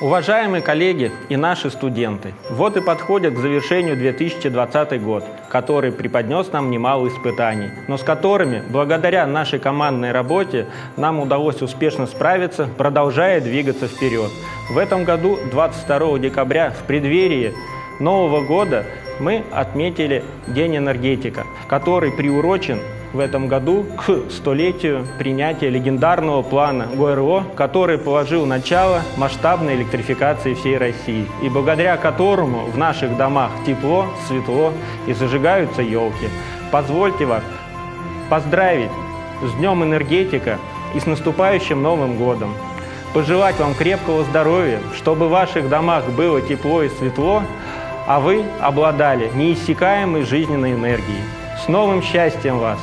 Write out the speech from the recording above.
Уважаемые коллеги и наши студенты, вот и подходит к завершению 2020 год, который преподнес нам немало испытаний, но с которыми, благодаря нашей командной работе, нам удалось успешно справиться, продолжая двигаться вперед. В этом году, 22 декабря, в преддверии Нового года, мы отметили День энергетика, который приурочен в этом году к 100-летию принятия легендарного плана ГОРО, который положил начало масштабной электрификации всей России, и благодаря которому в наших домах тепло, светло и зажигаются елки. Позвольте вас поздравить с Днем энергетика и с наступающим Новым годом. Пожелать вам крепкого здоровья, чтобы в ваших домах было тепло и светло, а вы обладали неиссякаемой жизненной энергией. С новым счастьем вас!